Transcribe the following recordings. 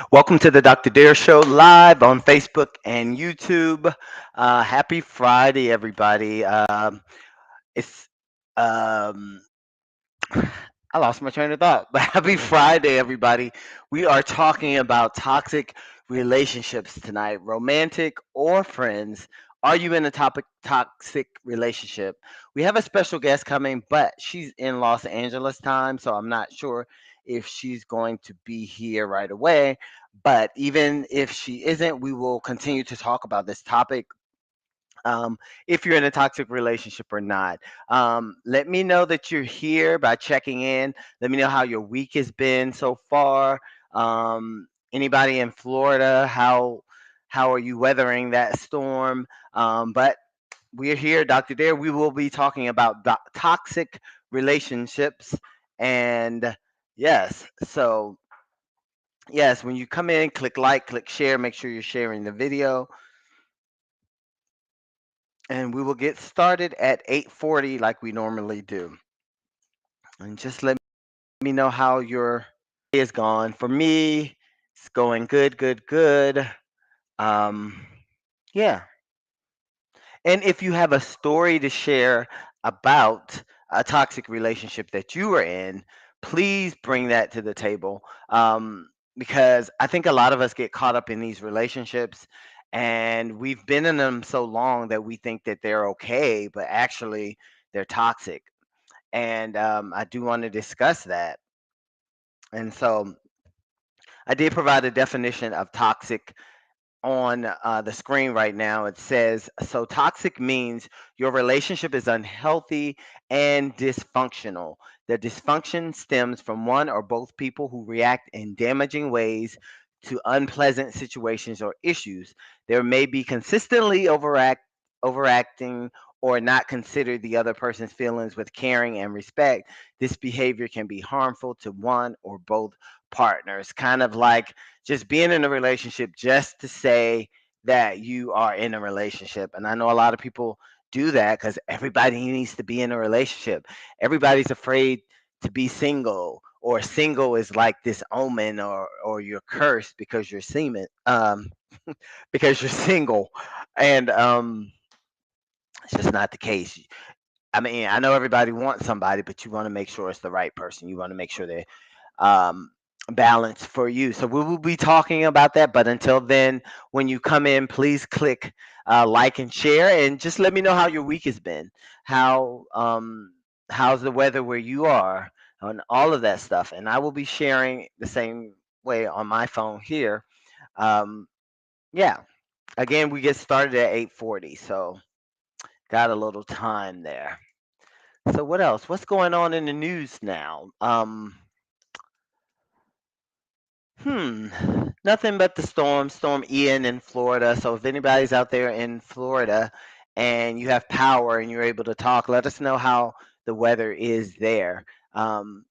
Welcome to the Dr. Dare Show live on Facebook and YouTube. Happy Friday, everybody. It's um, I lost my train of thought, but happy Friday, everybody. We are talking about toxic relationships tonight, romantic or friends. Are you in a toxic relationship? We have a special guest coming, but she's in Los Angeles time, so I'm not sure if she's going to be here right away. But even if she isn't, we will continue to talk about this topic, um, if you're in a toxic relationship or not. Let me know that you're here by checking in. Let me know how your week has been so far. Anybody in Florida, how are you weathering that storm? But we're here, Dr. Dare. We will be talking about toxic relationships, and yes, so yes, when you come in, click like, click share. Make sure you're sharing the video, and we will get started at 8:40 like we normally do. And just let me know how your day is gone. For me, it's going good, good, good. Um, yeah. And if you have a story to share about a toxic relationship that you were in, please bring that to the table. Because I think a lot of us get caught up in these relationships and we've been in them so long that we think that they're okay, but actually they're toxic. And I do want to discuss that. And so I did provide a definition of toxic on the screen right now. It says, so toxic means your relationship is unhealthy and dysfunctional. The dysfunction stems from one or both people who react in damaging ways to unpleasant situations or issues. There may be consistently overacting or not consider the other person's feelings with caring and respect. This behavior can be harmful to one or both partners, kind of like just being in a relationship just to say that you are in a relationship. And I know a lot of people do that because everybody needs to be in a relationship. Everybody's afraid to be single, or single is like this omen, or you're cursed because you're semen because you're single. And it's just not the case. I mean, I know everybody wants somebody, but you want to make sure it's the right person. You want to make sure they're um, balance for you. So we will be talking about that. But until then, when you come in, please click like and share, and just let me know how your week has been. How's the weather where you are, and all of that stuff. And I will be sharing the same way on my phone here. Um, yeah. Again, we get started at 8:40, so got a little time there. So what else? What's going on in the news now? Hmm. Nothing but the Storm Ian in Florida. So if anybody's out there in Florida and you have power and you're able to talk, let us know how the weather is there. Um,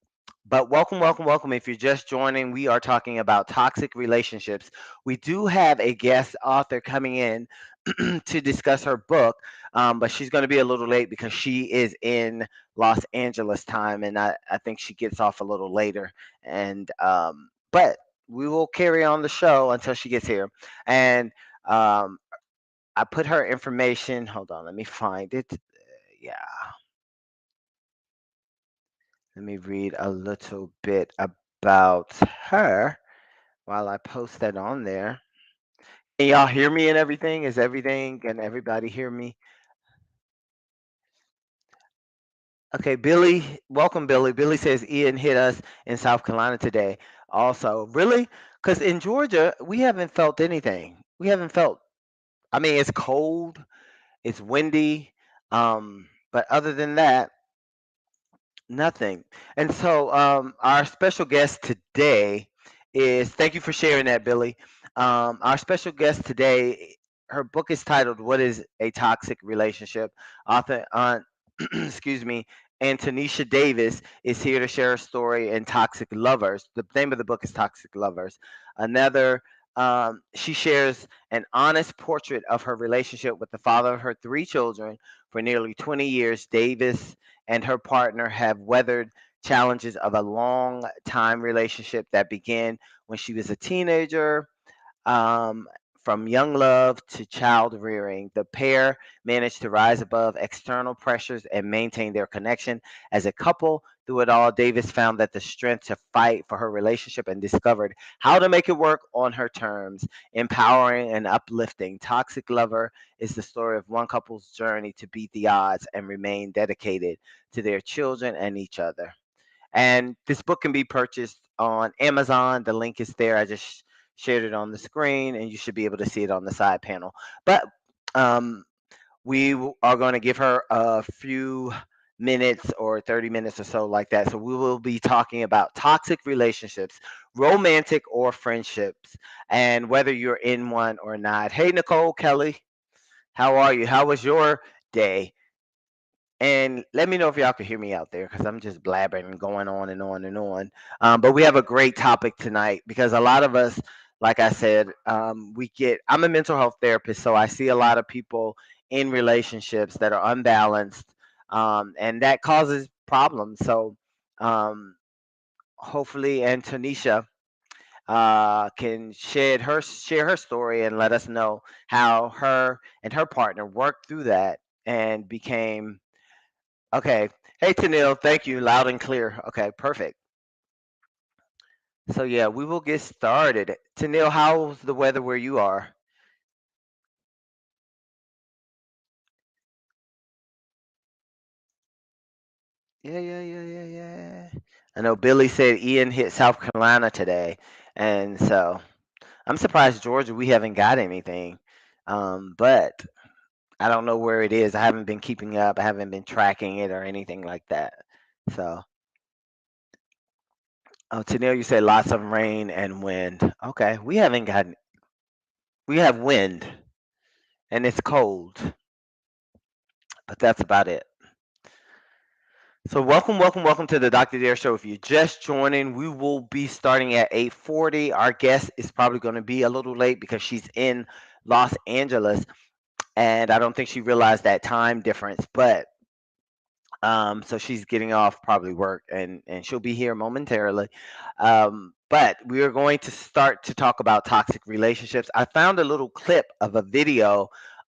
but welcome, welcome, welcome. If you're just joining, we are talking about toxic relationships. We do have a guest author coming in to discuss her book, but she's going to be a little late because she is in Los Angeles time, and I think she gets off a little later. And but we will carry on the show until she gets here. And um, I put her information. Hold on, let me find it. Yeah, let me read a little bit about her while I post that on there. Can y'all hear me and everything? Is everything and everybody hear me? Okay, Billy, welcome, Billy. Billy says Ian hit us in South Carolina today. Also, really? Because in Georgia, we haven't felt anything. We haven't felt, I mean, it's cold, it's windy, but other than that, nothing. And so, our special guest today is, thank you for sharing that, Billy. Our special guest today, her book is titled "What Is a Toxic Relationship?" Author, excuse me, and Tanisha Davis is here to share her story in Toxic Lovers. The name of the book is Toxic Lovers. Another, she shares an honest portrait of her relationship with the father of her three children for nearly 20 years. Davis and her partner have weathered challenges of a long time relationship that began when she was a teenager. um, from young love to child rearing, the pair managed to rise above external pressures and maintain their connection as a couple. Through it all, Davis found that the strength to fight for her relationship and discovered how to make it work on her terms. Empowering and uplifting, Toxic Lover is the story of one couple's journey to beat the odds and remain dedicated to their children and each other. And this book can be purchased on Amazon. The link is there. I just shared it on the screen, and you should be able to see it on the side panel. But um, are going to give her a few minutes or 30 minutes or so like that. So we will be talking about toxic relationships, romantic or friendships, and whether you're in one or not. Hey, Nicole Kelly, how are you? How was your day? And let me know if y'all can hear me out there because I'm just blabbering and going on and on and on. But we have a great topic tonight because a lot of us, like I said, I'm a mental health therapist, so I see a lot of people in relationships that are unbalanced, and that causes problems. So hopefully, Antonisha can share her story and let us know how her and her partner worked through that and became. Okay. Hey, Tanil. Thank you. Loud and clear. Okay, perfect. So yeah, we will get started. Tanil, how's the weather where you are? Yeah, yeah, yeah, yeah, yeah. I know Billy said Ian hit South Carolina today, and so I'm surprised Georgia we haven't got anything. But I don't know where it is. I haven't been keeping up. I haven't been tracking it or anything like that. So, oh, Tanil, you said lots of rain and wind. Okay, we haven't gotten. We have wind and it's cold, but that's about it. So welcome, welcome, welcome to the Dr. Dare Show. If you're just joining, we will be starting at 8:40. Our guest is probably going to be a little late because she's in Los Angeles, and I don't think she realized that time difference. But so she's getting off probably work, and she'll be here momentarily. But we are going to start to talk about toxic relationships. I found a little clip of a video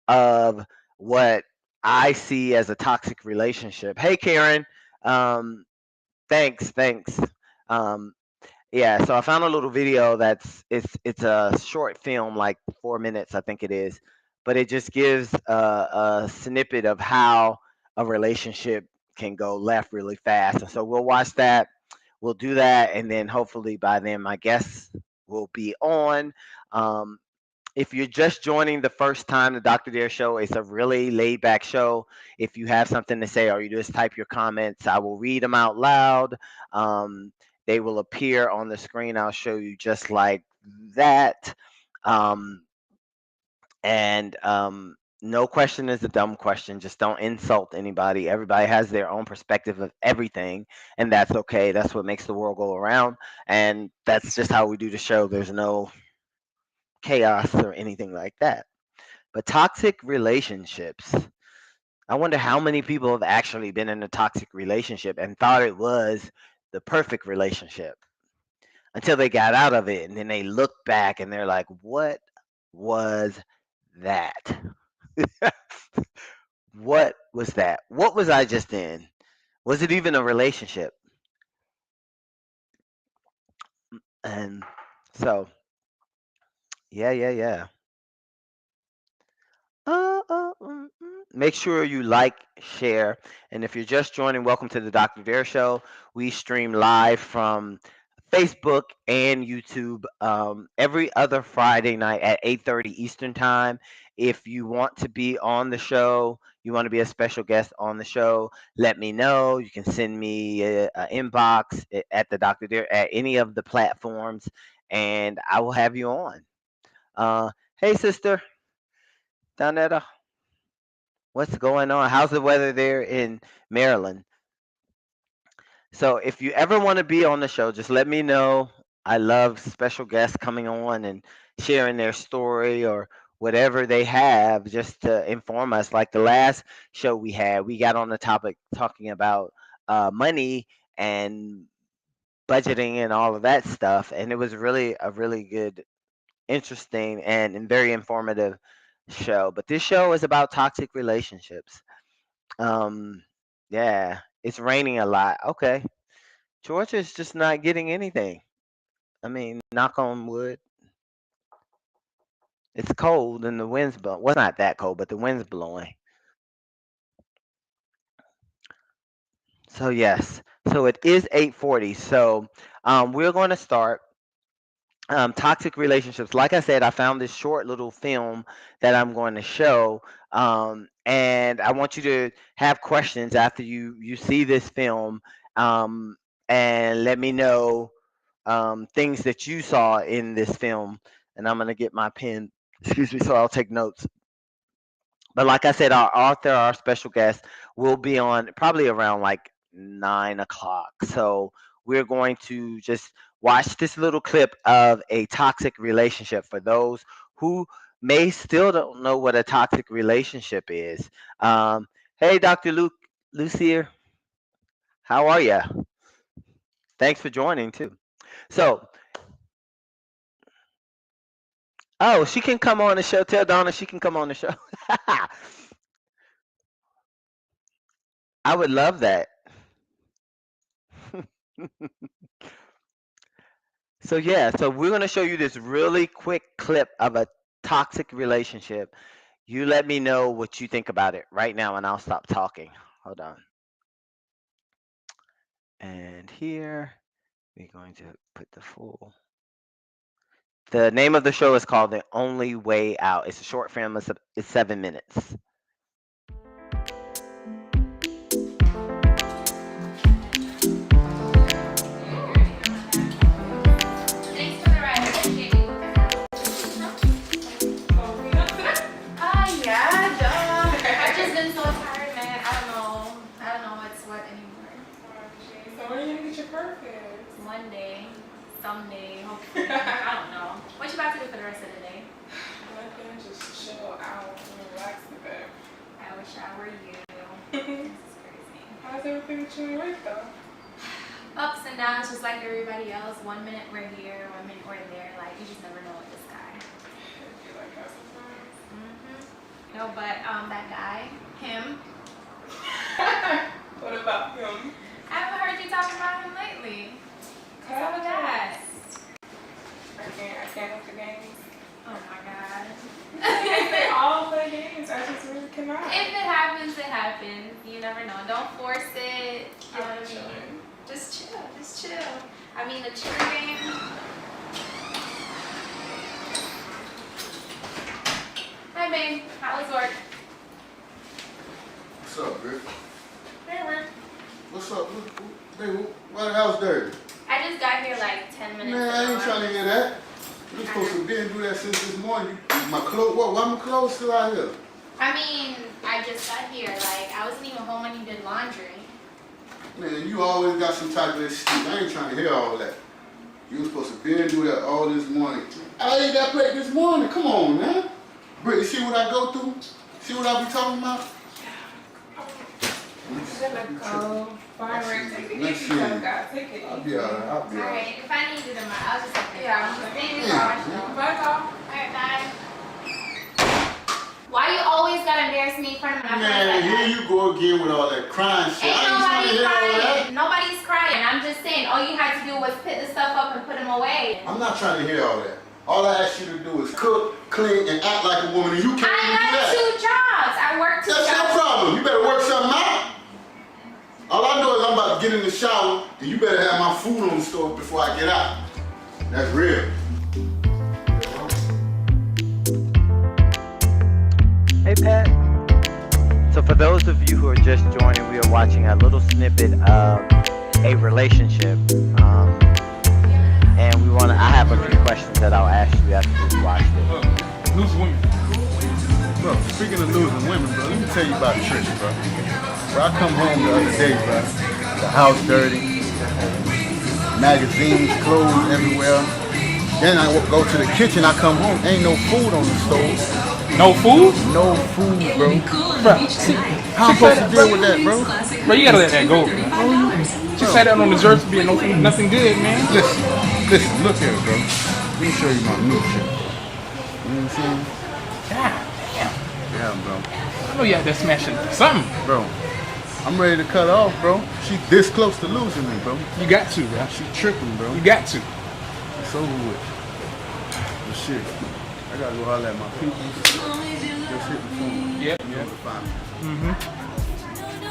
of what I see as a toxic relationship. Hey, Karen. Um, thanks. Um, yeah, so I found a little video it's a short film, like 4 minutes, I think it is, but it just gives a snippet of how a relationship can go left really fast. And so we'll watch that. We'll do that, and then hopefully by then my guests will be on. Um, if you're just joining the first time, the Dr. Dare Show is a really laid back show. If you have something to say or you just type your comments, I will read them out loud. Um, they will appear on the screen. I'll show you just like that. Um, and no question is a dumb question. Just don't insult anybody. Everybody has their own perspective of everything, and that's okay. That's what makes the world go around. And that's just how we do the show. There's no chaos or anything like that. But toxic relationships, I wonder how many people have actually been in a toxic relationship and thought it was the perfect relationship until they got out of it and then they look back and they're like, what was that? What was that? What was I just in? Was it even a relationship? And so, yeah, yeah, yeah. Make sure you like, share, and if you're just joining, welcome to the Dr. Dare Show. We stream live from Facebook and YouTube every other Friday night at 8:30 Eastern Time. If you want to be on the show, you want to be a special guest on the show, let me know. You can send me an inbox at the Dr. Dare at any of the platforms, and I will have you on. Hey, sister, Donetta. What's going on? How's the weather there in Maryland? So if you ever want to be on the show, just let me know. I love special guests coming on and sharing their story or whatever they have just to inform us. Like the last show we had, we got on the topic talking about money and budgeting and all of that stuff. And it was really a really good, interesting, and very informative show. But this show is about toxic relationships. Um, yeah, it's raining a lot. Okay, Georgia's just not getting anything. I mean, knock on wood. It's cold and the wind's blowing. Well, it's not that cold, but the wind's blowing. So yes, so it is 8:40. So we're going to start toxic relationships. Like I said, I found this short little film that I'm going to show, and I want you to have questions after you see this film, um, and let me know things that you saw in this film. And I'm going to get my pen. Excuse me, so I'll take notes. But like I said, our author, our special guest, will be on probably around like 9 o'clock. So we're going to just watch this little clip of a toxic relationship for those who may still don't know what a toxic relationship is. Hey, Dr. Lucier, how are you? Thanks for joining too. So, oh, she can come on the show. Tell Donna she can come on the show. I would love that. So yeah, so we're gonna show you this really quick clip of a toxic relationship. You let me know what you think about it right now, and I'll stop talking. Hold on. And here we're going to put the full. The name of the show is called The Only Way Out. It's a short film. It's 7 minutes. Monday, someday, hopefully. I don't know. What you about to do for the rest of the day? Nothing, just chill out and relax a bit. I wish I were you. This is crazy. How's everything with you and Rick though? Ups and downs, just like everybody else. 1 minute we're here, 1 minute we're there. Like, you just never know with this guy. I feel like that sometimes. No, but that guy, him. What about him? I haven't heard you talking about him lately. What's up with that? I can't up the games. Oh my god. They all play games. I just really cannot. If it happens, it happens. You never know. Don't force it. You know what I mean? Just chill. Just chill. I mean, the chill game. Hi, babe. How was work? What's up, Rick? Hey, Rick. What's up? Baby, why the house dirty? I just got here like 10 minutes Man, ago. I ain't trying to hear that. You supposed to be and do that since this morning. My clothes, why my clothes still out here? I mean, I just got here. Like, I wasn't even home when you did laundry. Man, you always got some type of excuse. I ain't trying to hear all that. You was supposed to be and do that all this morning. I ate that plate this morning. Come on, man. Britt, you see what I go through? See what I be talking about? Let go. Fine, Rick. Take it Let's easy, see. young guy. Take it easy. I'll be alright. I'll be alright. Alright, if I need you tomorrow, I'll just have to. Yeah. Thank you. Yeah. Bye, y'all. Alright, bye. Why you always gotta embarrass me in front of my friends Man, like here that? you go again with all that crying shit. Ain't I ain't trying to nobody hear all that. crying. Nobody's crying. I'm just saying, all you had to do was pick the stuff up and put them away. I'm not trying to hear all that. All I ask you to do is cook, clean, and act like a woman, and you can't I even do got that. 2 jobs. I work 2 That's your jobs. problem. You better work something out. All I know is I'm about to get in the shower, and you better have my food on the stove before I get out. That's real. Hey, Pat. So for those of you who are just joining, we are watching a little snippet of a relationship, and I have a few questions that I'll ask you after we watch it. News women. Bro, speaking of news and women, bro, let me tell you about Trish, bro. Bro, I come home the other day, bro. The house dirty, magazines, clothes everywhere. Then I go to the kitchen, I come home, ain't no food on the stove. No food? No food, bro. Bro, see, How I'm supposed to deal with that, bro? bro, you gotta let that go, man. She sat out on the jerks being nothing good, man. Listen, look here, bro. Let me show you my new chick. You know what I'm saying? God damn. Yeah, bro. I know you out there smashing something. Bro, I'm ready to cut her off, bro. She this close to losing me, bro. You got to, bro. She tripping, bro. You got to. It's over with. But shit, I gotta go holler at my people. Just hit the phone. Yep. You know to find me. Mm-hmm.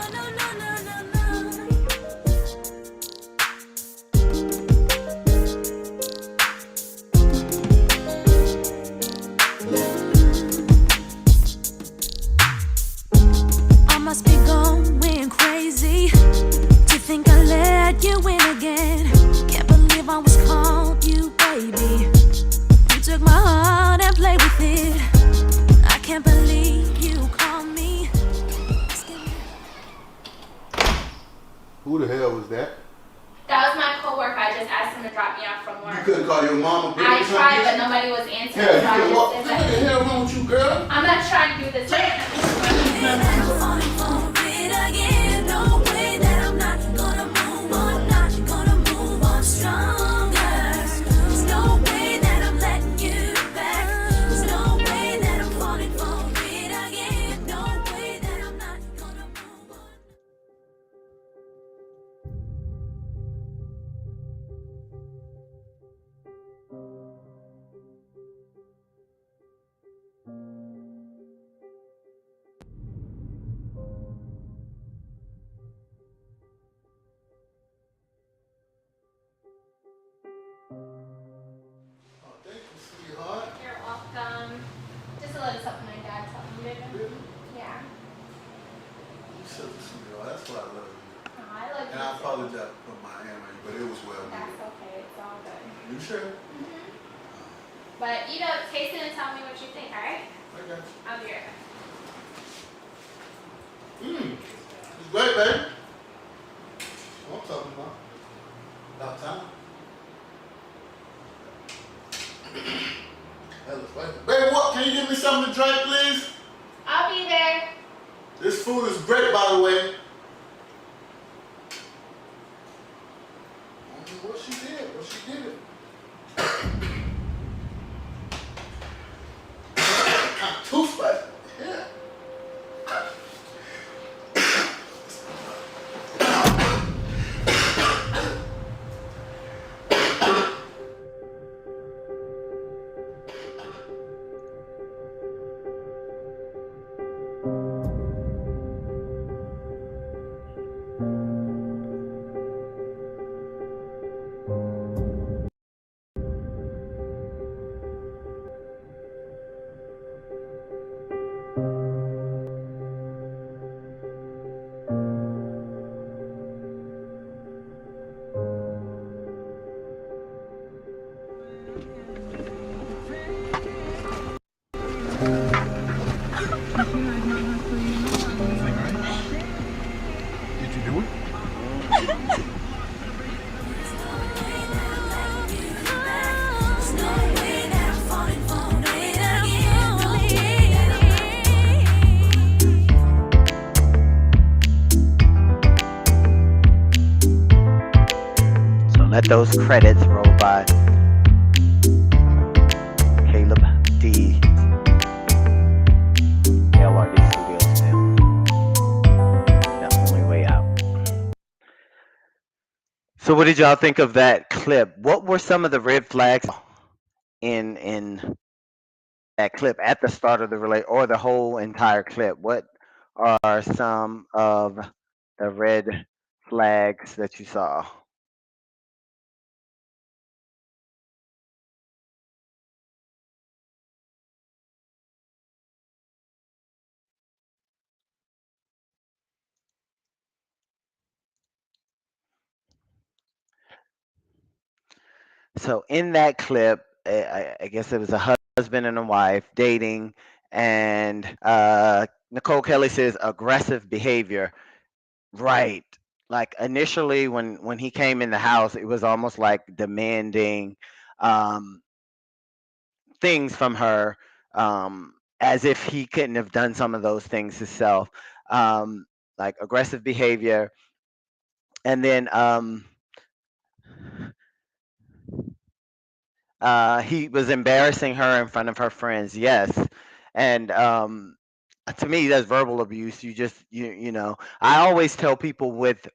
I must be going crazy to think I let you in again. Can't believe I was called you, baby. You took my heart and played with it. I can't believe you called me. Who the hell was that? That was my coworker. I just asked him to drop me off from You work. couldn't call your mama. I tried, but nobody was answering. Yeah, So I you just what did the that. hell wrong with you, girl? I'm not trying to do this. I'm falling for it again. No way that I'm not gonna move on, not gonna move on stronger. There's no way that I'm letting you back. There's no way that I'm falling for it again. No way that I'm not gonna move on. Oh, thank you, sweetheart. You're welcome. Just a little something my dad told me to do. Really? Yeah. You such a sweetheart. That's why I love you. Oh, I love And you. I apologize for my hammer, but it was well That's made. okay. It's all good. You sure? But taste it and tell me what you think, alright? I got you. I'll be right back. It's great, baby. What I'm talking about. About time. That looks like baby, what? Can you give me something to drink, please? I'll be there. This food is great, by the way. I don't know what she did, but she did it. I'm too spicy. Yeah. Did you do it? There's no way that I'm falling for it again. So let those credits roll by. Caleb D. LRD Studios film. The only way out. So what did y'all think of that clip? What were some of the red flags in that clip at the start of the relate or the whole entire clip? What are some of the red flags that you saw? So in that clip, I guess it was a husband and a wife dating, and Nicole Kelly says aggressive behavior. Right. Like initially, when he came in the house, it was almost like demanding um, things from her, as if he couldn't have done some of those things himself. Um, like aggressive behavior, and then he was embarrassing her in front of her friends. Yes, and to me, that's verbal abuse. You know, I always tell people with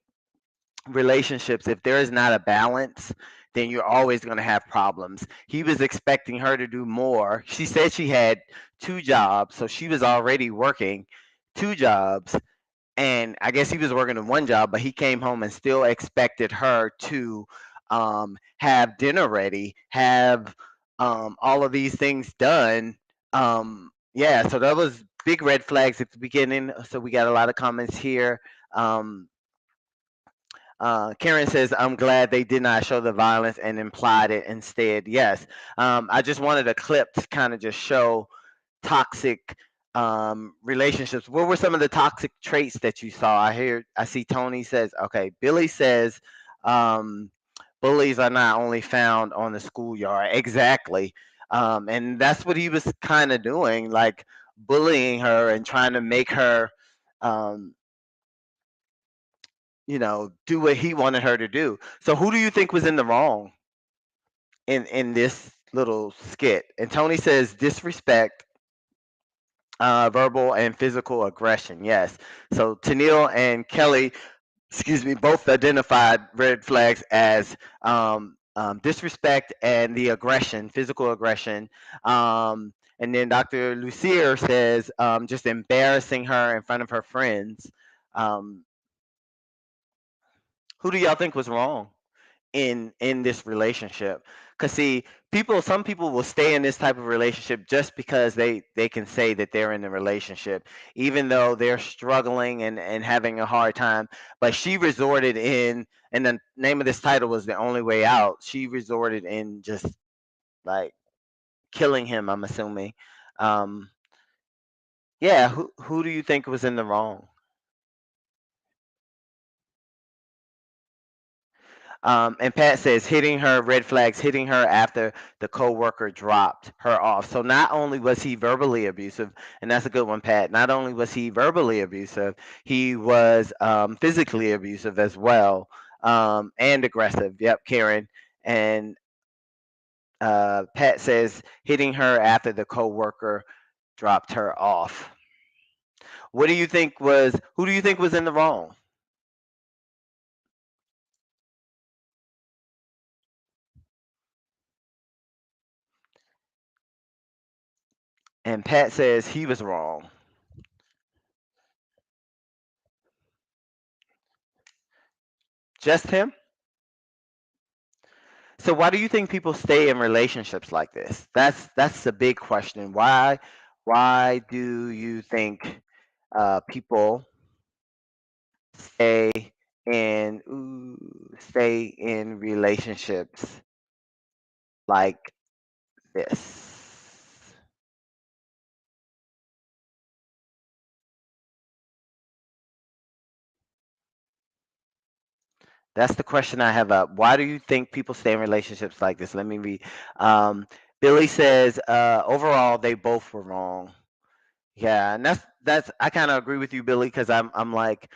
relationships, if there is not a balance, then you're always going to have problems. He was expecting her to do more. She said she had two jobs, so she was already working two jobs, and I guess he was working in one job, but he came home and still expected her to have dinner ready, have all of these things done. Yeah, so that was big red flags at the beginning. So we got a lot of comments here. Um, Karen says, I'm glad they did not show the violence and implied it instead. Yes. I just wanted a clip to kind of just show toxic relationships. What were some of the toxic traits that you saw? I see Tony says, okay. Billy says, um, bullies are not only found on the schoolyard. Exactly. And that's what he was kind of doing, like bullying her and trying to make her, um, do what he wanted her to do. So who do you think was in the wrong in this little skit? And Tony says disrespect, verbal and physical aggression. Yes. So Tennille and Kelly, excuse me, both identified red flags as disrespect and the aggression, physical aggression. And then Dr. Lucier says just embarrassing her in front of her friends. Um, who do y'all think was wrong in this relationship? Because see, some people will stay in this type of relationship just because they can say that they're in a relationship, even though they're struggling and having a hard time. But she resorted in, and the name of this title was The Only Way Out. She resorted in just like killing him, I'm assuming. um yeah, who do you think was in the wrong? And Pat says hitting her, red flags, hitting her after the coworker dropped her off. So not only was he verbally abusive, and that's a good one, Pat. Not only was he verbally abusive, he was physically abusive as well, and aggressive. Yep, Karen. And Pat says hitting her after the coworker dropped her off. What do you think was? Who do you think was in the wrong? And Pat says he was wrong. Just him? So why do you think people stay in relationships like this? That's the big question. Why do you think people stay stay in relationships like this? That's the question I have up. Why do you think people stay in relationships like this? Let me read. Um, Billy says overall they both were wrong. Yeah, and that's I kind of agree with you, Billy, because I'm like,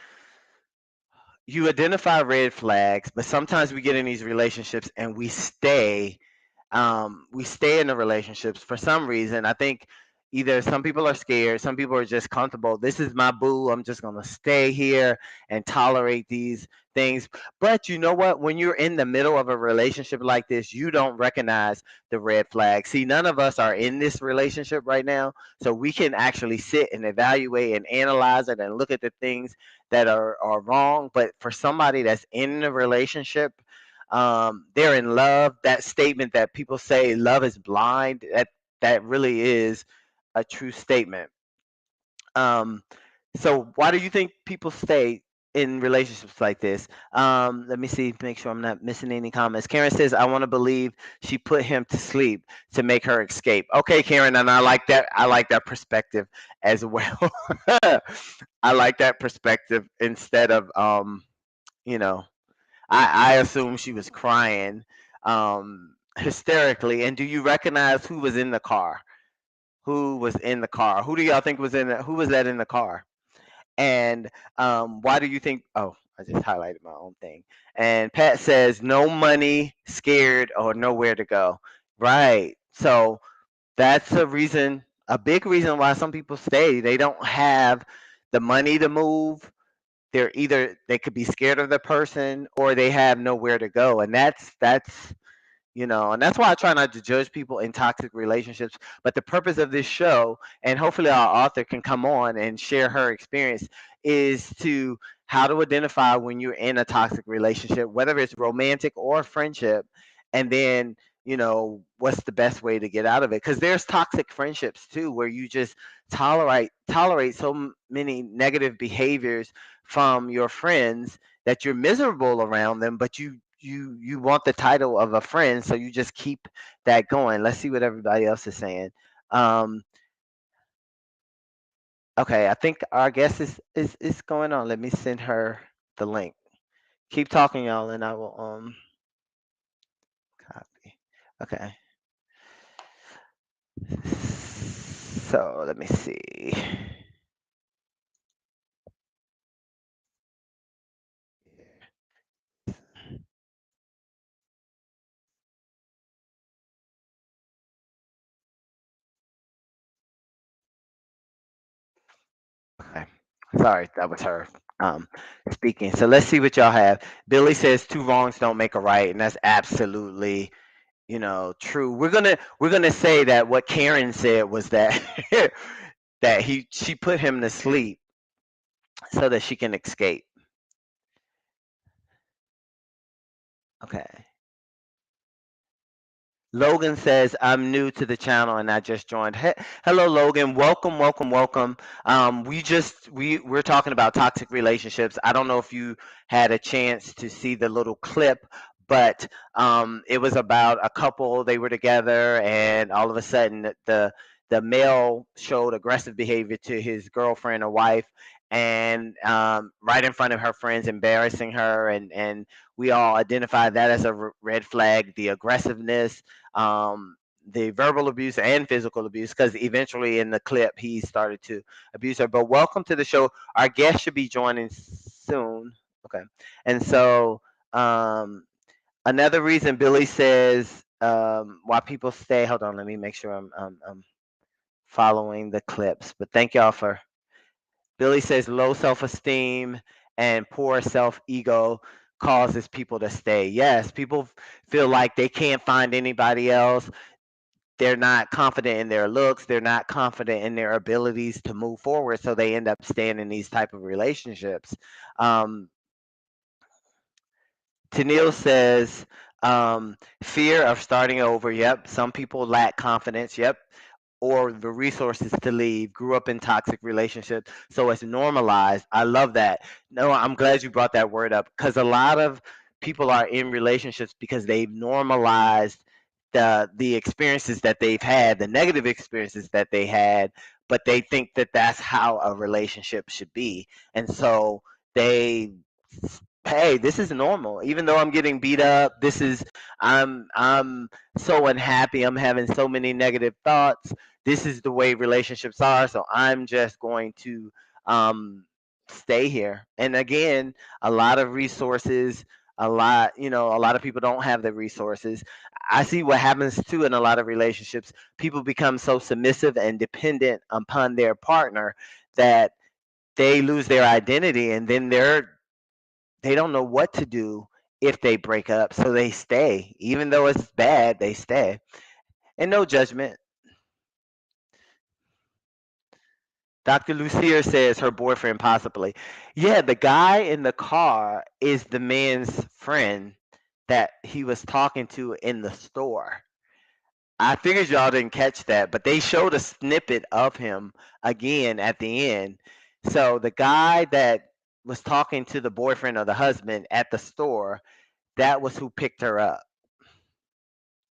you identify red flags, but sometimes we get in these relationships and we stay in the relationships for some reason. I think either some people are scared, some people are just comfortable. This is my boo. I'm just going to stay here and tolerate these things. But you know what? When you're in the middle of a relationship like this, you don't recognize the red flags. See, none of us are in this relationship right now. So we can actually sit and evaluate and analyze it and look at the things that are wrong. But for somebody that's in a relationship, they're in love. That statement that people say love is blind, that really is a true statement. Um, so why do you think people stay in relationships like this? Let me see, make sure I'm not missing any comments. Karen says, I want to believe she put him to sleep to make her escape. Okay, Karen, and I like that. I like that perspective as well. I like that perspective instead of you know, I assume she was crying hysterically. And do you recognize who was in the car? Who was in the car? Who do y'all think was in it? Who was that in the car? And why do you think? Oh, I just highlighted my own thing. And Pat says, no money, scared, or nowhere to go. Right. So that's a reason, a big reason why some people stay. They don't have the money to move. They're either they could be scared of the person or they have nowhere to go. And that's and that's why I try not to judge people in toxic relationships. But the purpose of this show, and hopefully our author can come on and share her experience, is to how to identify when you're in a toxic relationship, whether it's romantic or friendship, and then what's the best way to get out of it, because there's toxic friendships too where you just tolerate so many negative behaviors from your friends that you're miserable around them, but you want the title of a friend, so you just keep that going. Let's see what everybody else is saying. Um, okay, I think our guest is going on. Let me send her the link. Keep talking, y'all, and I will copy. Okay. So let me see. Okay. Sorry, that was her um speaking. So let's see what y'all have. Billy says two wrongs don't make a right, and that's absolutely true. We're gonna say that what Karen said was that that she put him to sleep so that she can escape. Okay. Logan says, I'm new to the channel and I just joined. Hello, Logan. Welcome, welcome, welcome. We're talking about toxic relationships. I don't know if you had a chance to see the little clip, but it was about a couple. They were together, and all of a sudden, the male showed aggressive behavior to his girlfriend or wife, and right in front of her friends, embarrassing her, and we all identified that as a red flag. The aggressiveness, um, the verbal abuse and physical abuse, because eventually in the clip he started to abuse her. But welcome to the show. Our guest should be joining soon. Okay, and so another reason Billy says why people stay. Hold on, let me make sure I'm following the clips. But thank y'all for. Billy says low self-esteem and poor self-ego causes people to stay. Yes, people feel like they can't find anybody else. They're not confident in their looks. They're not confident in their abilities to move forward, so they end up staying in these type of relationships. Um, Tennille says fear of starting over. Yep, some people lack confidence. Yep, or the resources to leave, grew up in toxic relationships, so it's normalized. I love that. No, I'm glad you brought that word up, because a lot of people are in relationships because they've normalized the experiences that they've had, the negative experiences that they had, but they think that that's how a relationship should be, and so they, hey, this is normal. Even though I'm getting beat up, I'm so unhappy. I'm having so many negative thoughts. This is the way relationships are, so I'm just going to um stay here. And again, a lot of resources, a lot of people don't have the resources. I see what happens too in a lot of relationships. People become so submissive and dependent upon their partner that they lose their identity, and then they don't know what to do if they break up, so they stay. Even though it's bad, they stay. And no judgment. Dr. Lucia says her boyfriend possibly. Yeah, the guy in the car is the man's friend that he was talking to in the store. I figured y'all didn't catch that, but they showed a snippet of him again at the end. So the guy that was talking to the boyfriend or the husband at the store, that was who picked her up.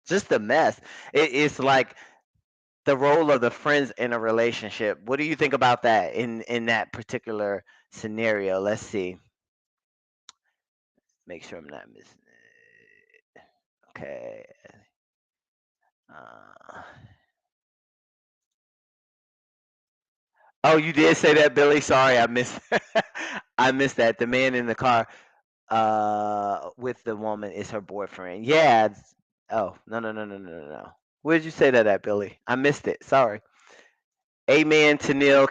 Just a mess. It's like the role of the friends in a relationship. What do you think about that in that particular scenario? Let's see. Make sure I'm not missing it. Okay. Uh, oh, you did say that, Billy. Sorry, I missed. I missed that. The man in the car with the woman is her boyfriend. Yeah. Oh, no, no, no, no, no, no, no. Where did you say that at, Billy? I missed it. Sorry. Amen to Neil.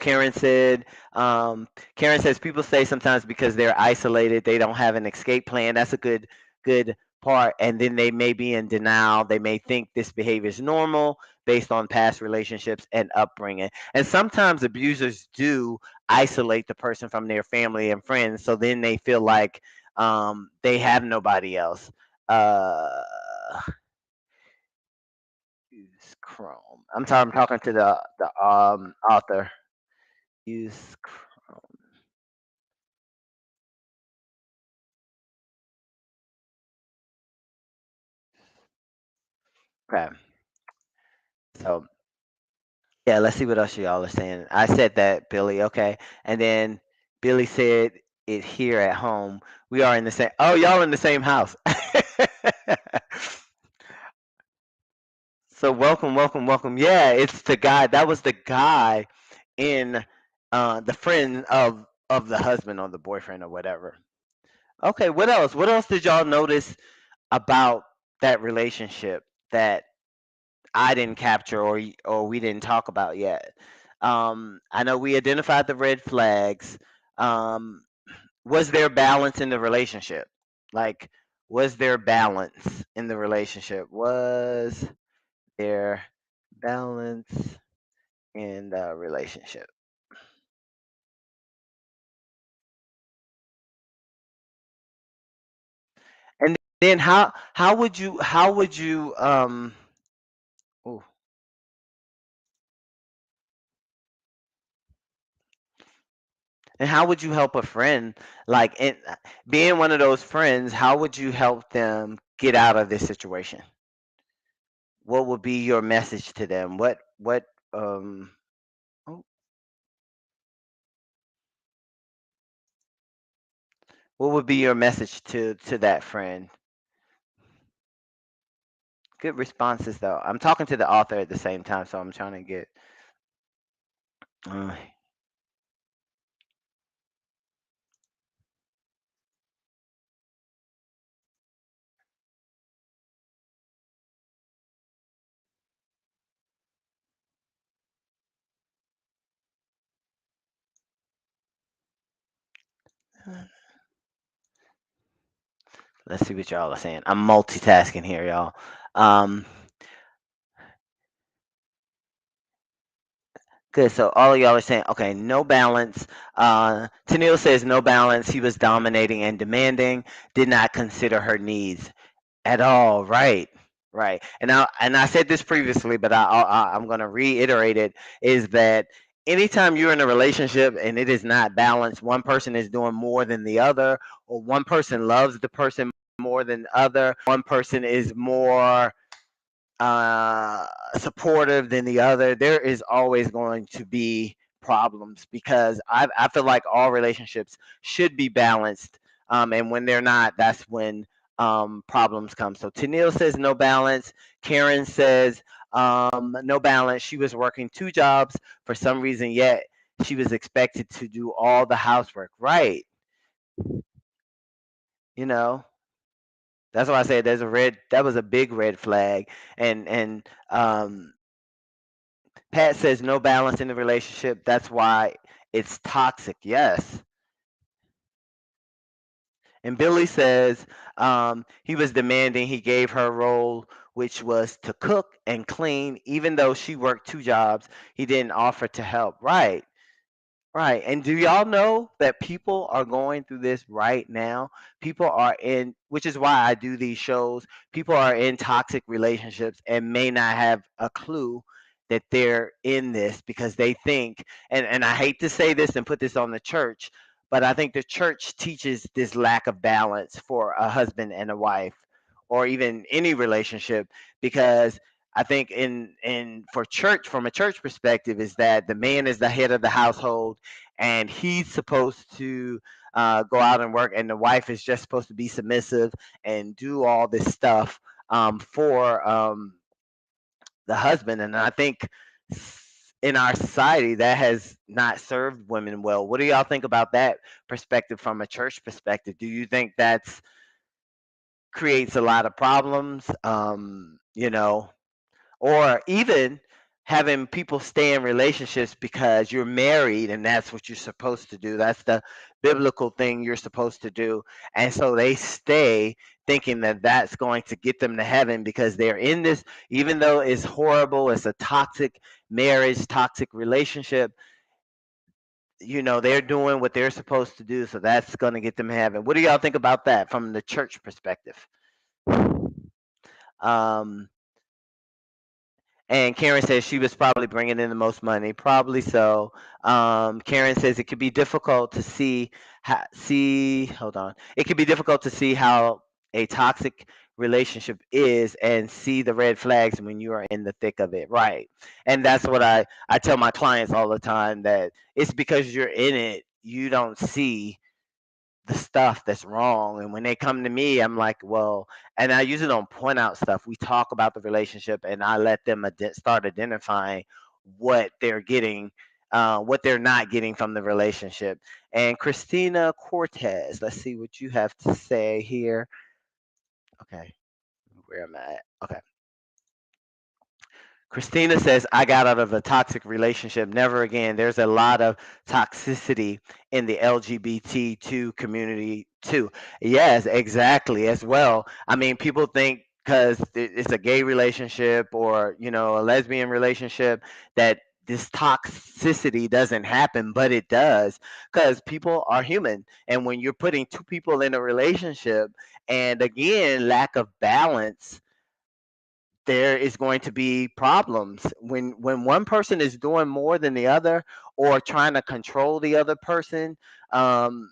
Um, Karen says people say sometimes because they're isolated, they don't have an escape plan. That's a good part. And then they may be in denial. They may think this behavior is normal based on past relationships and upbringing. And sometimes abusers do isolate the person from their family and friends, so then they feel like they have nobody else. Uh, use Chrome. I'm sorry, I'm talking to the author. Use Chrome. Okay. So yeah, let's see what else y'all are saying. I said that, Billy. Okay, and then Billy said it here at home. We are in the same. Oh, y'all in the same house. So welcome, welcome, welcome. Yeah, it's the guy. That was the guy in the friend of the husband or the boyfriend or whatever. Okay, what else? What else did y'all notice about that relationship that I didn't capture or we didn't talk about yet? I know we identified the red flags. Um, was there balance in the relationship? Like, was there balance in the relationship? Was there balance in the relationship? And then how would you ooh, and how would you help a friend like being one of those friends? How would you help them get out of this situation? What would be your message to them? What um oh, what would be your message to that friend? Good responses though. I'm talking to the author at the same time, so I'm trying to get. Uh, let's see what y'all are saying. I'm multitasking here, y'all. Um, Good. So all of y'all are saying, okay, no balance. Tennille says no balance. He was dominating and demanding. Did not consider her needs at all. Right. Right. And I said this previously, but I'm going to reiterate it. Is that anytime you're in a relationship and it is not balanced, one person is doing more than the other, or one person loves the person more than the other, one person is more uh, supportive than the other, there is always going to be problems because I feel like all relationships should be balanced. And when they're not, that's when problems come. So Tennille says no balance. Karen says no balance. She was working two jobs for some reason, yet she was expected to do all the housework. Right. You know, that's why I said there's a red. That was a big red flag. And Pat says no balance in the relationship. That's why it's toxic. Yes. And Billy says he was demanding. He gave her role, which was to cook and clean, even though she worked two jobs. He didn't offer to help. Right. Right. And do y'all know that people are going through this right now? People are in, which is why I do these shows. People are in toxic relationships and may not have a clue that they're in this because they think, and I hate to say this and put this on the church, but I think the church teaches this lack of balance for a husband and a wife or even any relationship because I think in for church from a church perspective is that the man is the head of the household and he's supposed to go out and work and the wife is just supposed to be submissive and do all this stuff for the husband. And I think in our society that has not served women well. What do y'all think about that perspective from a church perspective? Do you think that's creates a lot of problems? Or even having people stay in relationships because you're married and that's what you're supposed to do. That's the biblical thing you're supposed to do. And so they stay thinking that that's going to get them to heaven because they're in this, even though it's horrible, it's a toxic marriage, toxic relationship. They're doing what they're supposed to do. So that's going to get them to heaven. What do y'all think about that from the church perspective? Um, And Karen says she was probably bringing in the most money. Probably so. Karen says it could be difficult to see. Hold on. It could be difficult to see how a toxic relationship is and see the red flags when you are in the thick of it. Right. And that's what I tell my clients all the time, that it's because you're in it, you don't see the stuff that's wrong. And when they come to me, I'm like, well, and I usually don't point out stuff. We talk about the relationship and I let them start identifying what they're getting, what they're not getting from the relationship. And Christina Cortez, let's see what you have to say here. Okay, where am I at? Okay. Christina says, I got out of a toxic relationship. Never again. There's a lot of toxicity in the LGBT2 community, too. Yes, exactly, as well. I mean, people think because it's a gay relationship or, a lesbian relationship that this toxicity doesn't happen, but it does, because people are human. And when you're putting two people in a relationship, and again, lack of balance, there is going to be problems when one person is doing more than the other or trying to control the other person. um,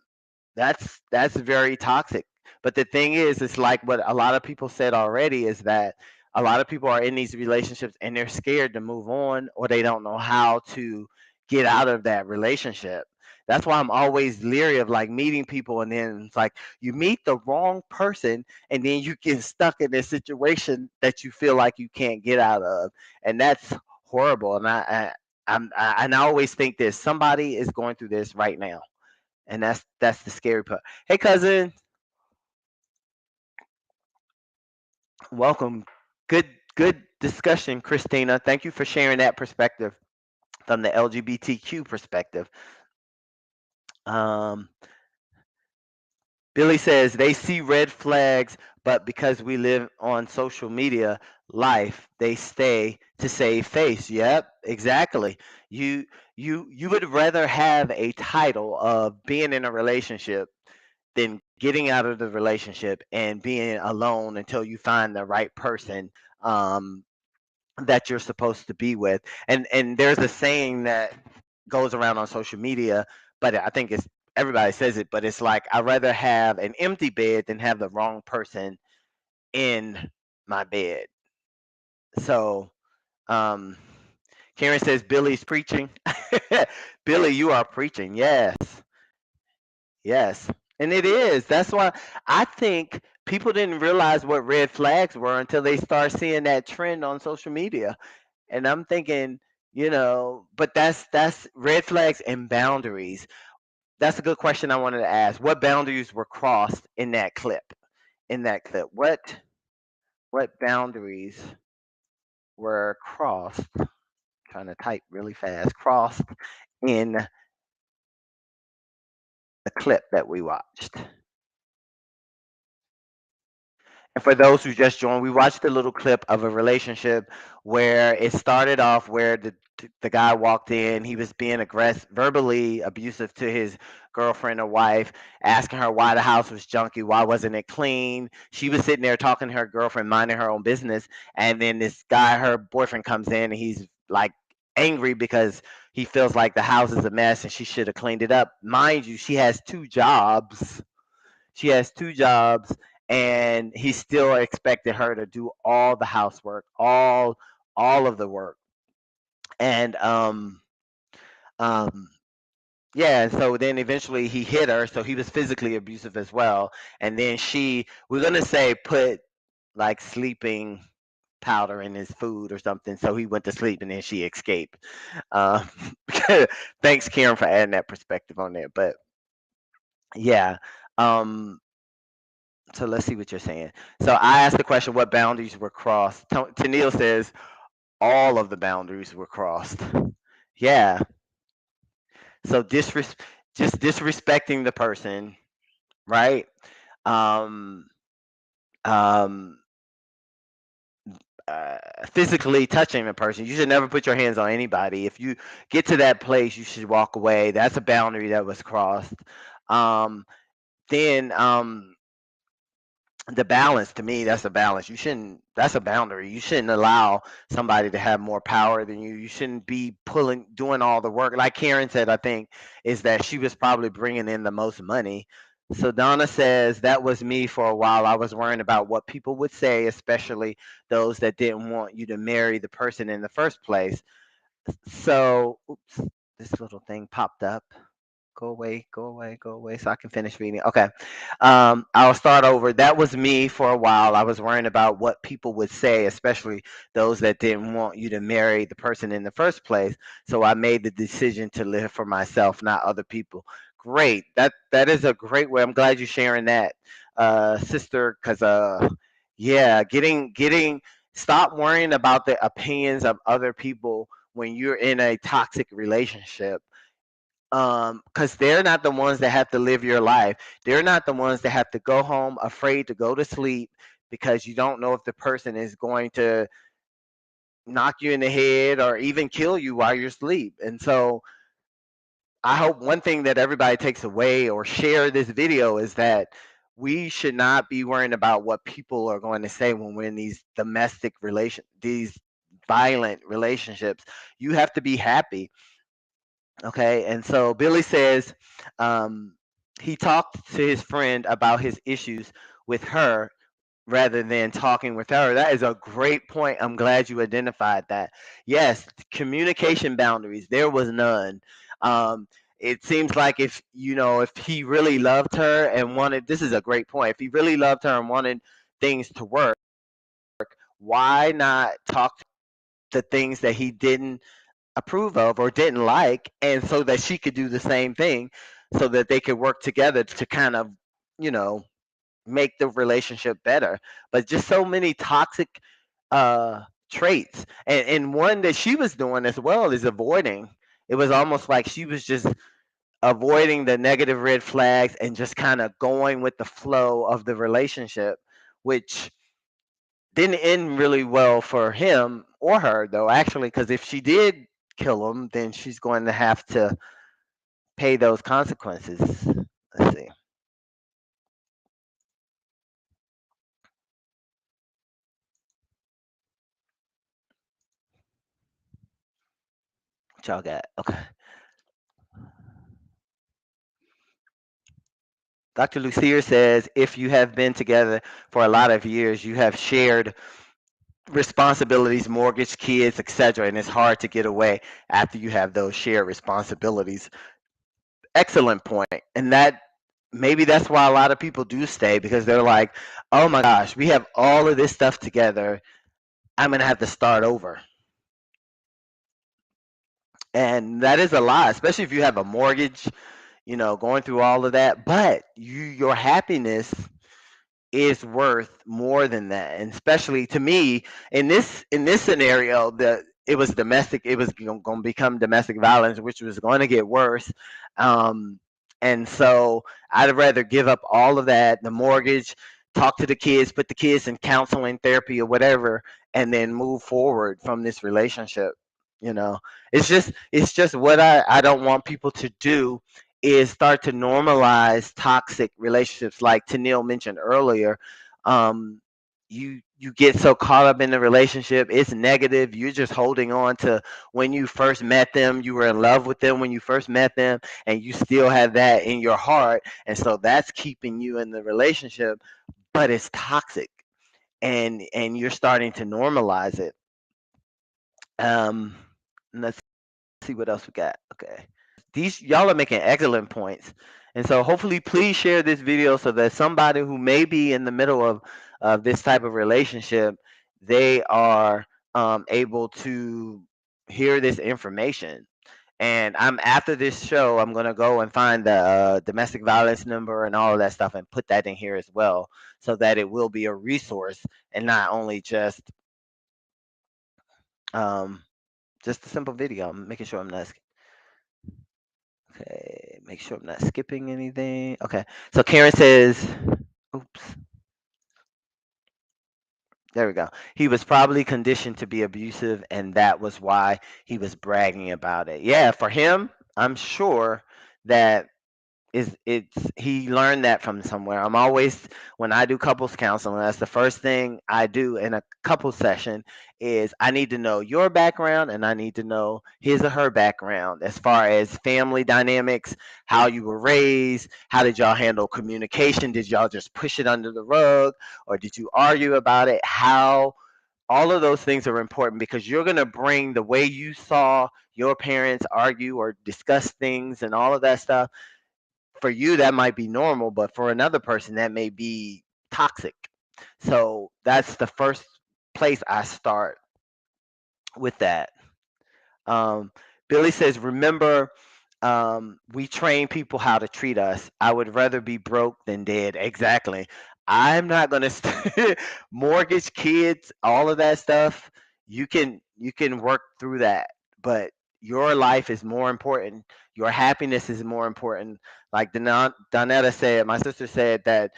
that's very toxic. But the thing is, it's like what a lot of people said already, is that a lot of people are in these relationships and they're scared to move on, or they don't know how to get out of that relationship. That's why I'm always leery of like meeting people, and then it's like you meet the wrong person and then you get stuck in this situation that you feel like you can't get out of. And that's horrible. And and I always think this, somebody is going through this right now, and that's the scary part. Hey, cousin, welcome. Good discussion, Christina. Thank you for sharing that perspective from the LGBTQ perspective. Um, Billy says they see red flags, but because we live on social media life, they stay to save face. Yep, exactly. You would rather have a title of being in a relationship than getting out of the relationship and being alone until you find the right person, um, that you're supposed to be with. And there's a saying that goes around on social media, but I think it's everybody says it, but it's like I'd rather have an empty bed than have the wrong person in my bed. So, um, Karen says Billy's preaching. Billy, you are preaching. Yes. Yes. And it is. That's why I think people didn't realize what red flags were until they start seeing that trend on social media. And I'm thinking, but that's red flags and boundaries. That's a good question I wanted to ask. What boundaries were crossed in that clip? In that clip, what boundaries were crossed? Trying to type really fast. Crossed in the clip that we watched. And for those who just joined, we watched a little clip of a relationship where it started off where the guy walked in. He was being aggressive, verbally abusive to his girlfriend or wife, asking her why the house was junky, why wasn't it clean. She was sitting there talking to her girlfriend, minding her own business, and then this guy, her boyfriend, comes in and he's like angry because he feels like the house is a mess and she should have cleaned it up. Mind you, she has two jobs. She has two jobs, and he still expected her to do all the housework, all of the work. And um yeah, and so then eventually he hit her, so he was physically abusive as well. And then we're gonna say, put like sleeping powder in his food or something, so he went to sleep and then she escaped. Um, thanks, Karen, for adding that perspective on there. But yeah, um, so let's see what you're saying. So I asked the question, what boundaries were crossed? Tennille says all of the boundaries were crossed. Yeah. So just disrespecting the person, right? Um, um, uh, physically touching a person. You should never put your hands on anybody. If you get to that place, you should walk away. That's a boundary that was crossed. Um, then the balance, to me, that's a balance. You shouldn't, that's a boundary. You shouldn't allow somebody to have more power than you. You shouldn't be doing all the work. Like Karen said, I think, is that she was probably bringing in the most money. So Donna says, that was me for a while. I was worrying about what people would say, especially those that didn't want you to marry the person in the first place. So, oops, this little thing popped up. Go away, go away, go away, so I can finish reading. Okay. I'll start over. That was me for a while. I was worrying about what people would say, especially those that didn't want you to marry the person in the first place. So I made the decision to live for myself, not other people. Great. That is a great way. I'm glad you're sharing that, sister, because yeah, getting stop worrying about the opinions of other people when you're in a toxic relationship, because they're not the ones that have to live your life. They're not the ones that have to go home afraid to go to sleep because you don't know if the person is going to knock you in the head or even kill you while you're asleep. And so I hope one thing that everybody takes away or share this video is that we should not be worrying about what people are going to say when we're in these violent relationships. You have to be happy. Okay, and so Billy says um, he talked to his friend about his issues with her rather than talking with her. That is a great point. I'm glad you identified that. Yes, communication boundaries. There was none. Um, it seems like if he really loved her and wanted, this is a great point. If he really loved her and wanted things to work, why not talk to the things that he didn't approve of or didn't like, and so that she could do the same thing so that they could work together to kind of, you know, make the relationship better. But just so many toxic traits. And one that she was doing as well is avoiding. It was almost like she was just avoiding the negative red flags and just kind of going with the flow of the relationship, which didn't end really well for him or her, though, actually, because if she did kill him, then she's going to have to pay those consequences. Let's see what y'all got. Okay. Dr. Lucier says if you have been together for a lot of years, you have shared responsibilities, mortgage, kids, etc., and it's hard to get away after you have those shared responsibilities. Excellent point. And that maybe that's why a lot of people do stay, because they're like, oh my gosh, we have all of this stuff together. I'm going to have to start over. And that is a lot, especially if you have a mortgage, going through all of that. But your happiness is worth more than that. And especially to me, in this scenario, it was domestic. It was going to become domestic violence, which was going to get worse. Um, and so I'd rather give up all of that, the mortgage, talk to the kids, put the kids in counseling, therapy, or whatever, and then move forward from this relationship. You know, it's just what I don't want people to do is start to normalize toxic relationships, like Tennille mentioned earlier. Um, you get so caught up in the relationship, it's negative. You're just holding on to when you first met them, you were in love with them when you first met them, and you still have that in your heart, and so that's keeping you in the relationship, but it's toxic, and you're starting to normalize it. Um, let's see what else we got. Okay. These y'all are making excellent points. And so hopefully please share this video so that somebody who may be in the middle of this type of relationship they are able to hear this information. And I'm after this show, I'm gonna go and find the domestic violence number and all of that stuff and put that in here as well, so that it will be a resource and not only um, just a simple video. I'm making sure I'm not okay. Make sure I'm not skipping anything. Okay. So Karen says, "Oops, there we go. He was probably conditioned to be abusive, and that was why he was bragging about it." Yeah, for him, I'm sure that is it's he learned that from somewhere. I'm always when I do couples counseling, that's the first thing I do in a couple session is I need to know your background and I need to know his or her background as far as family dynamics, how you were raised, how did y'all handle communication? Did y'all just push it under the rug or did you argue about it? How all of those things are important because you're going to bring the way you saw your parents argue or discuss things and all of that stuff. For you that might be normal, but for another person that may be toxic. So that's the first place I start with that. um, Billy says, remember, we train people how to treat us. I would rather be broke than dead. Exactly. I'm not going to mortgage, kids, all of that stuff. You can work through that, but your life is more important. Your happiness is more important. Like Donetta said, my sister said that,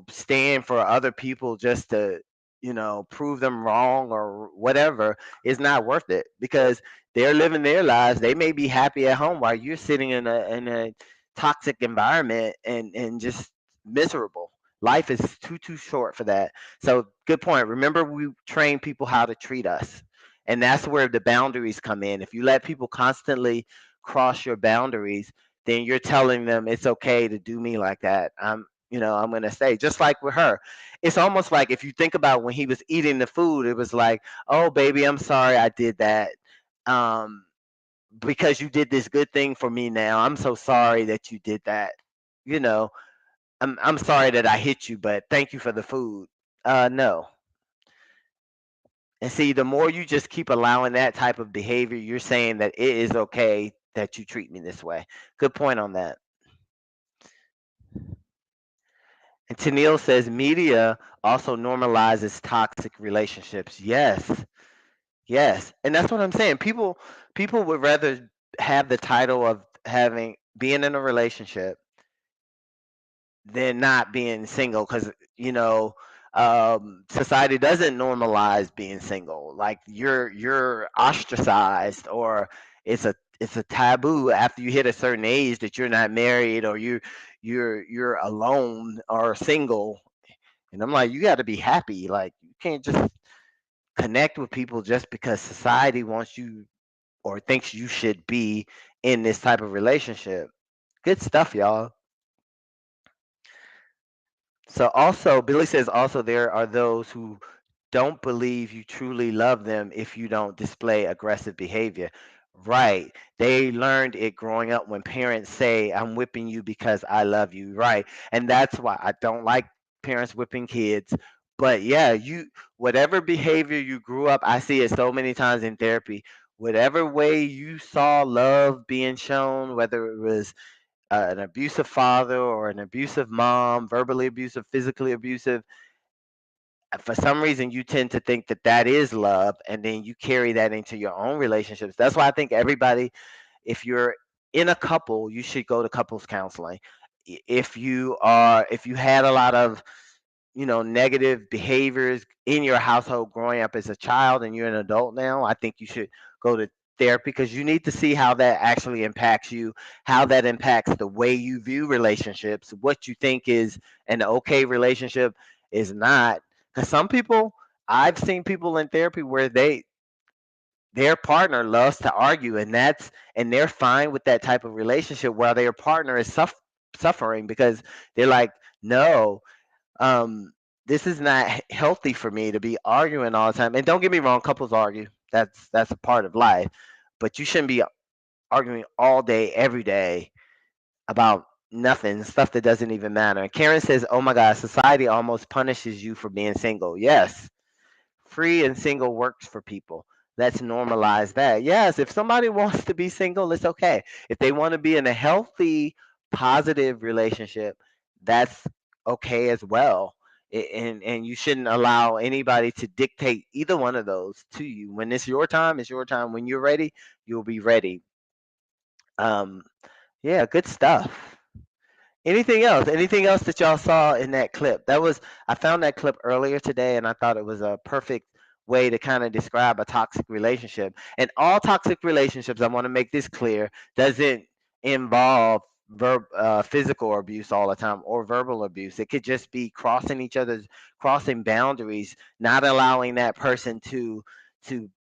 staying for other people just to, prove them wrong or whatever is not worth it because they're living their lives. They may be happy at home while you're sitting in a toxic environment and just miserable. Life is too short for that. So good point. Remember, we train people how to treat us, and that's where the boundaries come in. If you let people constantly cross your boundaries, then you're telling them it's okay to do me like that. I'm gonna say just like with her. It's almost like if you think about when he was eating the food, it was like, oh baby, I'm sorry I did that, um, because you did this good thing for me now. I'm so sorry that you did that. You know, I'm sorry that I hit you, but thank you for the food. No. And see, the more you just keep allowing that type of behavior, you're saying that it is okay that you treat me this way. Good point on that. And Tennille says media also normalizes toxic relationships. Yes. Yes. And that's what I'm saying. People would rather have the title of having being in a relationship than not being single because you know society doesn't normalize being single. Like you're ostracized, or it's a taboo after you hit a certain age that you're not married or you're alone or single. And I'm like, you got to be happy. Like you can't just connect with people just because society wants you or thinks you should be in this type of relationship. Good stuff, y'all. So also, Billy says also there are those who don't believe you truly love them if you don't display aggressive behavior. Right. They learned it growing up when parents say, I'm whipping you because I love you. Right. And that's why I don't like parents whipping kids. But yeah, whatever behavior you grew up, I see it so many times in therapy. Whatever way you saw love being shown, whether it was an abusive father or an abusive mom, verbally abusive, physically abusive, for some reason you tend to think that that is love, and then you carry that into your own relationships. That's why I think everybody, if you're in a couple, you should go to couples counseling. If you had a lot of negative behaviors in your household growing up as a child and you're an adult now, I think you should go to therapy because you need to see how that actually impacts you, how that impacts the way you view relationships, what you think is an okay relationship is not. Because some people, I've seen people in therapy where their partner loves to argue, and they're fine with that type of relationship while their partner is suffering because they're like, no, um, this is not healthy for me to be arguing all the time. And don't get me wrong, couples argue. That's a part of life. But you shouldn't be arguing all day, every day about nothing, stuff that doesn't even matter. Karen says, "Oh my God, society almost punishes you for being single." Yes, free and single works for people. Let's normalize that. Yes, if somebody wants to be single, it's okay. If they want to be in a healthy, positive relationship, that's okay as well. And you shouldn't allow anybody to dictate either one of those to you. When it's your time, it's your time. When you're ready, you'll be ready. Um, yeah, good stuff. Anything else? Anything else that y'all saw in that clip? That was I found that clip earlier today, and I thought it was a perfect way to kind of describe a toxic relationship. And all toxic relationships, I want to make this clear, doesn't involve physical abuse all the time or verbal abuse. It could just be crossing boundaries, not allowing that person to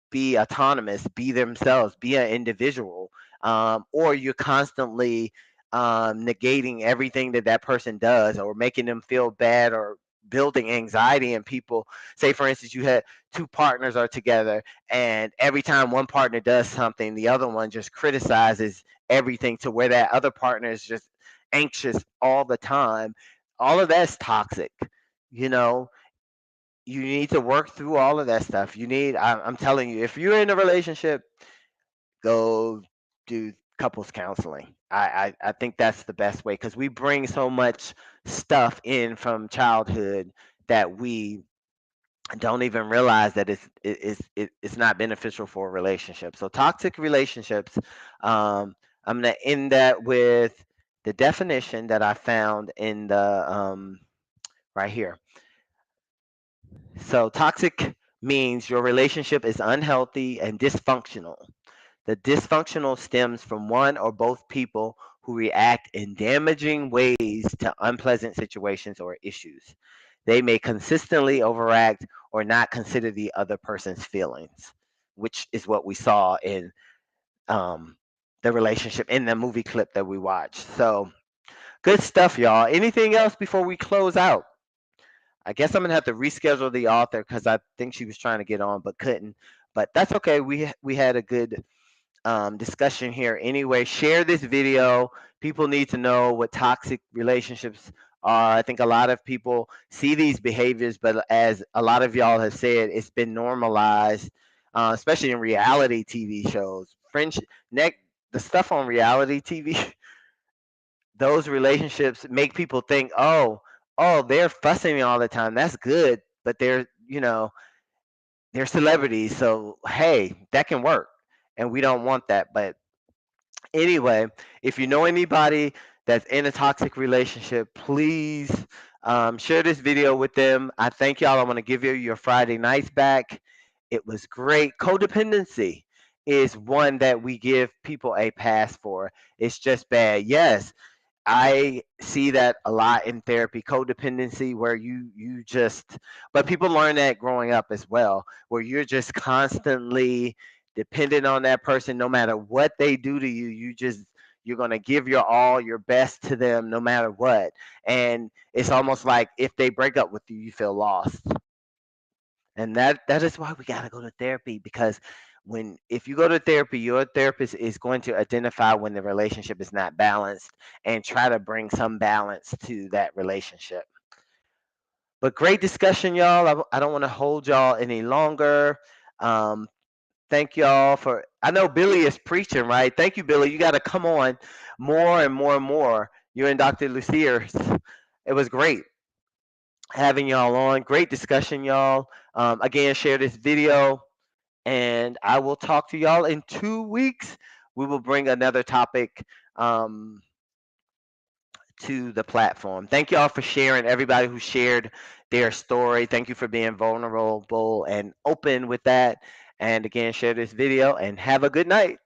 be autonomous, be themselves, be an individual, or you're constantly negating everything that that person does or making them feel bad or building anxiety in people. Say, for instance, you had two partners are together, and every time one partner does something, the other one just criticizes everything to where that other partner is just anxious all the time. All of that's toxic. You know, you need to work through all of that stuff. I'm telling you, if you're in a relationship, go do couples counseling. I think that's the best way because we bring so much stuff in from childhood that we don't even realize that it's not beneficial for a relationship. So toxic relationships, I'm gonna end that with the definition that I found in the right here. So toxic means your relationship is unhealthy and dysfunctional. The dysfunctional stems from one or both people who react in damaging ways to unpleasant situations or issues. They may consistently overact or not consider the other person's feelings, which is what we saw in um, the relationship in the movie clip that we watched. So, good stuff, y'all. Anything else before we close out? I guess I'm gonna have to reschedule the author because I think she was trying to get on but couldn't. But that's okay. We had a good discussion here. Anyway, share this video. People need to know what toxic relationships are. I think a lot of people see these behaviors, but as a lot of y'all have said, it's been normalized, especially in reality TV shows. Neck, the stuff on reality TV, those relationships make people think, oh, they're fussing all the time. That's good, but they're celebrities, so hey, that can work, and we don't want that. But anyway, if you know anybody that's in a toxic relationship, please share this video with them. I thank y'all. I want to give you your Friday nights back. It was great. Codependency is one that we give people a pass for. It's just bad. Yes, I see that a lot in therapy, codependency, where you just, but people learn that growing up as well, where you're just constantly dependent on that person, no matter what they do to you. You're gonna give your all, your best to them, no matter what. And it's almost like if they break up with you, you feel lost. And that is why we gotta go to therapy because when if you go to therapy, your therapist is going to identify when the relationship is not balanced and try to bring some balance to that relationship. But great discussion, y'all. I don't want to hold y'all any longer. Um, thank y'all for. I know Billy is preaching, right? Thank you, Billy. You got to come on more and more and more. You and Dr. Lucier's. It was great having y'all on. Great discussion, y'all. Again, share this video, and I will talk to y'all in 2 weeks. We will bring another topic um, to the platform. Thank y'all for sharing, everybody who shared their story. Thank you for being vulnerable and open with that. And again, share this video and have a good night.